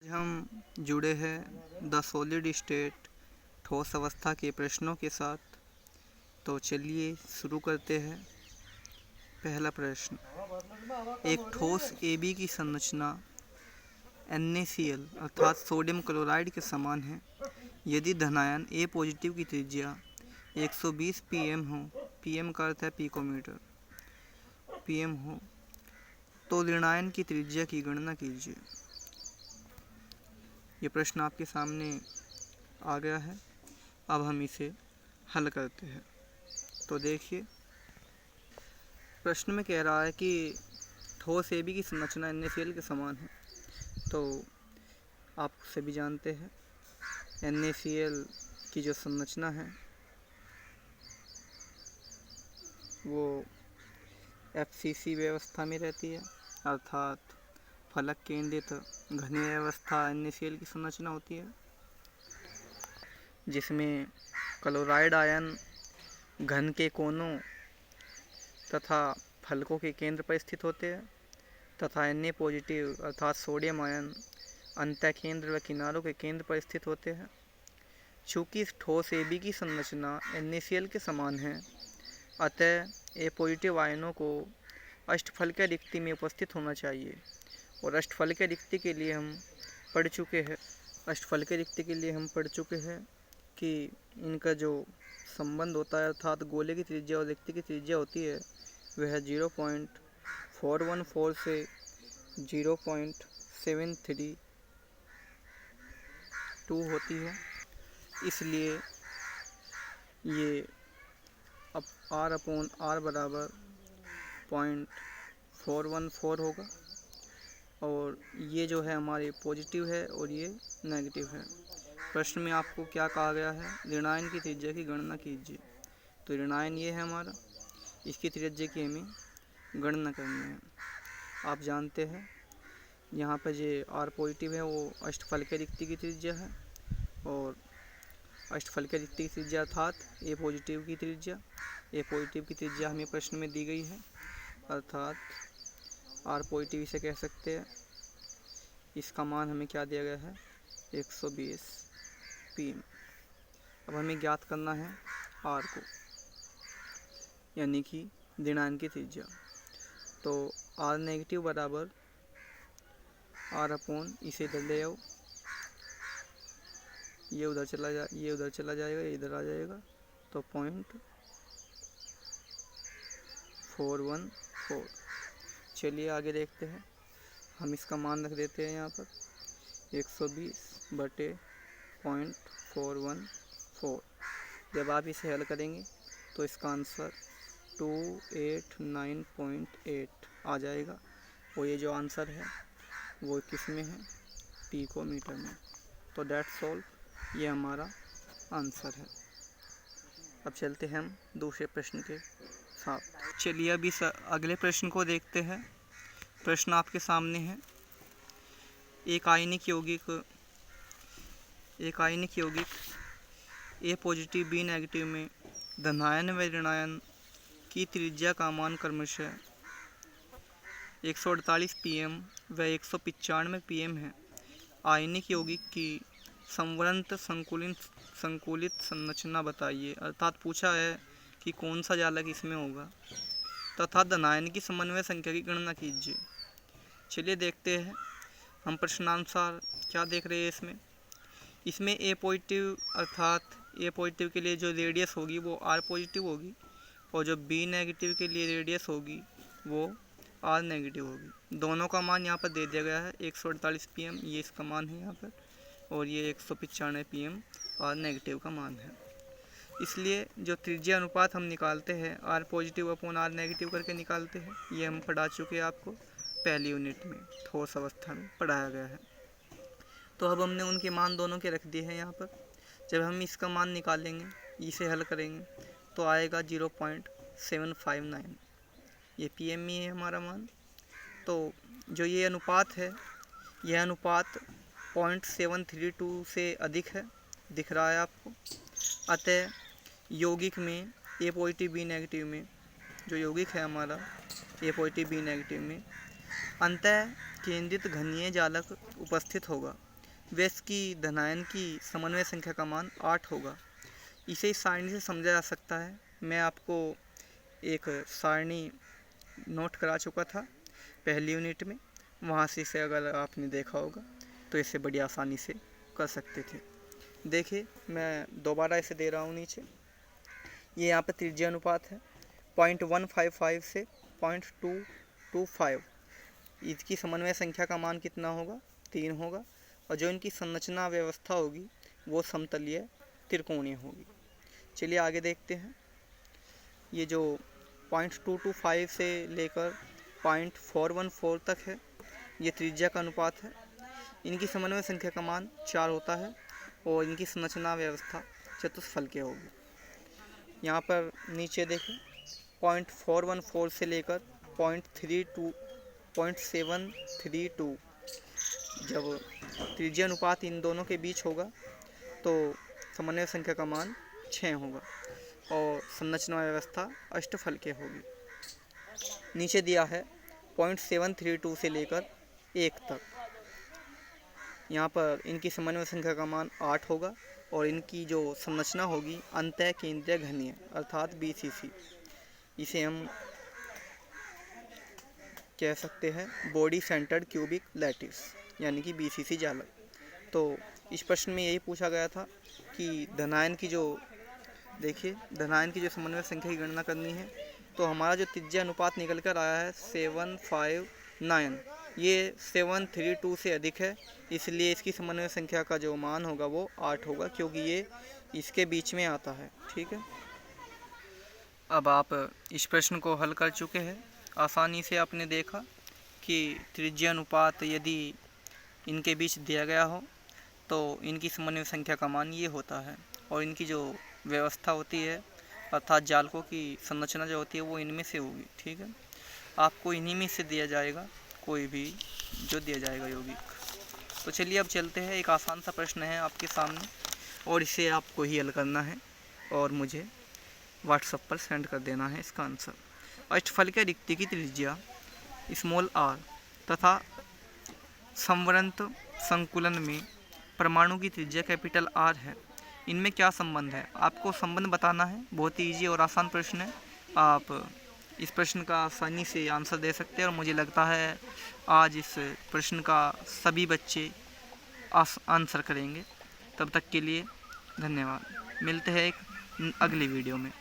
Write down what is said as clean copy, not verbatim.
हम जुड़े हैं द सॉलिड स्टेट ठोस अवस्था के प्रश्नों के साथ। तो चलिए शुरू करते हैं। पहला प्रश्न, एक ठोस AB की संरचना NaCl अर्थात सोडियम क्लोराइड के समान है। यदि धनायन A पॉजिटिव की त्रिज्या 120 pm हो, pm का अर्थ है पिकोमीटर, pm हो, तो ऋणायन की त्रिज्या की गणना कीजिए। ये प्रश्न आपके सामने आ गया है। अब हम इसे हल करते हैं। तो देखिए, प्रश्न में कह रहा है कि ठोस AB की संरचना NaCl के समान है। तो आप सभी जानते हैं NaCl की जो संरचना है वो FCC व्यवस्था में रहती है, अर्थात फलक केंद्रित घनीय व्यवस्था NaCl की संरचना होती है, जिसमें क्लोराइड आयन घन के कोनों तथा फलकों के केंद्र पर स्थित होते हैं तथा Na पॉजिटिव अर्थात सोडियम आयन अंतः केंद्र व किनारों के केंद्र पर स्थित होते हैं। चूँकि ठोस AB की संरचना NaCl के समान है, अतः A पॉजिटिव आयनों को अष्टफलकीय रिक्ति में उपस्थित होना चाहिए। और अष्टफलकीय रिक्ति के लिए हम पढ़ चुके हैं कि इनका जो संबंध होता है अर्थात गोले की त्रिज्या और रिक्ति की त्रिज्या होती है वह 0.414 से 0.732 होती है। इसलिए ये अब R/R बराबर 0.414 होगा। और ये जो है हमारे पॉजिटिव है और ये नेगेटिव है। प्रश्न में आपको क्या कहा गया है? ऋणायन की त्रिज्या की गणना कीजिए। तो ऋणायन ये है हमारा, इसकी त्रिज्या की हमें गणना करनी है। आप जानते हैं यहाँ पर जो R पॉजिटिव है वो अष्टफलकीय रिक्ति की त्रिज्या है और अष्टफलकीय रिक्ति की त्रिज्या अर्थात A पॉजिटिव की त्रिज्या हमें प्रश्न में दी गई है, अर्थात R पॉजिटिव इसे कह सकते हैं। इसका मान हमें क्या दिया गया है? 120 pm। अब हमें ज्ञात करना है R को, यानी कि ऋणायन की त्रिज्या। तो R नेगेटिव बराबर R/, इसे इधर ले आओ, ये उधर चला जाएगा, ये इधर आ जाएगा, तो 0.414। चलिए आगे देखते हैं। हम इसका मान रख देते हैं यहाँ पर 120/0.414। जब आप इसे हल करेंगे तो इसका आंसर 289.8 आ जाएगा। और ये जो आंसर है वो किस में है? पिकोमीटर में। तो दैट्स ऑल, ये हमारा आंसर है। अब चलते हैं हम दूसरे प्रश्न के साथ। चलिए अभी अगले प्रश्न को देखते हैं। प्रश्न आपके सामने है। एक आयनिक यौगिक A पॉजिटिव B नेगेटिव में धनायन व ऋणायन की त्रिज्या का मान क्रमशः 148 pm व 195 pm है। आयनिक यौगिक की संवृत संकुलित संरचना बताइए। अर्थात पूछा है कि कौन सा जालक इसमें होगा तथा धनायन की समन्वय संख्या की गणना कीजिए। चलिए देखते हैं हम प्रश्नानुसार क्या देख रहे हैं। इसमें A पॉजिटिव अर्थात A पॉजिटिव के लिए जो रेडियस होगी वो R पॉजिटिव होगी और जो B नेगेटिव के लिए रेडियस होगी वो R नेगेटिव होगी। दोनों का मान यहाँ पर दे दिया गया है 148 pm, ये इसका मान है यहाँ पर, और ये 195 pm R नेगेटिव का मान है। इसलिए जो त्रिज्या अनुपात हम निकालते हैं R positive upon R negative करके निकालते हैं। ये हम पढ़ा चुके हैं, आपको पहली यूनिट में ठोस अवस्था में पढ़ाया गया है। तो अब हमने उनके मान दोनों के रख दिए हैं यहाँ पर। जब हम इसका मान निकालेंगे, इसे हल करेंगे तो आएगा 0.759। ये pm में है हमारा मान। तो जो ये अनुपात है, यह अनुपात 0.732 से अधिक है, दिख रहा है आपको। अतः यौगिक में A पॉजिटिव B नेगेटिव में जो यौगिक है हमारा A पॉजिटिव B नेगेटिव में अंतः केंद्रित घनीय जालक उपस्थित होगा। वैस की धनायन की समन्वय संख्या का मान 8 होगा। इसे इस सारणी से समझा जा सकता है। मैं आपको एक सारणी नोट करा चुका था पहली यूनिट में, वहाँ से इसे अगर आपने देखा होगा तो इसे बड़ी आसानी से कर सकते थे। देखिए मैं दोबारा इसे दे रहा हूँ नीचे। ये यहाँ पर त्रिज्या अनुपात है 0.155 से 0.225। इसकी समन्वय संख्या का मान कितना होगा? 3 होगा। और जो इनकी संरचना व्यवस्था होगी वो समतलीय त्रिकोणीय होगी। चलिए आगे देखते हैं। ये जो 0.225 से लेकर 0.414 तक है, ये त्रिज्या का अनुपात है। इनकी समन्वय संख्या का मान 4 होता है और इनकी संरचना व्यवस्था चतुष्फलकीय होगी। यहाँ पर नीचे देखें 0.414 से लेकर 0.732 जब त्रिज्या अनुपात इन दोनों के बीच होगा तो समन्वय संख्या का मान 6 होगा और संरचना व्यवस्था अष्टफलकीय होगी। नीचे दिया है 0.732 से लेकर 1 तक। यहाँ पर इनकी समन्वय संख्या का मान 8 होगा और इनकी जो संरचना होगी अंतः केंद्रीय घनीय अर्थात BCC। इसे हम कह सकते हैं बॉडी सेंटर्ड क्यूबिक लैटिस यानी कि BCC जालक। तो इस प्रश्न में यही पूछा गया था कि धनायन की जो समन्वय संख्या की गणना करनी है। तो हमारा जो त्रिज्या अनुपात निकल कर आया है 759, ये 732 से अधिक है, इसलिए इसकी समन्वय संख्या का जो मान होगा वो 8 होगा, क्योंकि ये इसके बीच में आता है। ठीक है, अब आप इस प्रश्न को हल कर चुके हैं। आसानी से आपने देखा कि त्रिज्या अनुपात यदि इनके बीच दिया गया हो तो इनकी समन्वय संख्या का मान ये होता है और इनकी जो व्यवस्था होती है अर्थात जालकों की संरचना जो होती है वो इनमें से होगी। ठीक है, आपको इन्हीं में से दिया जाएगा, कोई भी जो दिया जाएगा यौगिक। तो चलिए अब चलते हैं। एक आसान सा प्रश्न है आपके सामने और इसे आपको ही हल करना है और मुझे व्हाट्सएप पर सेंड कर देना है इसका आंसर। अष्टफलकीय रिक्ति की त्रिज्या r तथा संवृत संकुलन में परमाणु की त्रिज्या R है, इनमें क्या संबंध है? आपको संबंध बताना है। बहुत ही ईजी और आसान प्रश्न है। आप इस प्रश्न का आसानी से आंसर दे सकते हैं और मुझे लगता है आज इस प्रश्न का सभी बच्चे आंसर करेंगे। तब तक के लिए धन्यवाद। मिलते हैं एक अगली वीडियो में।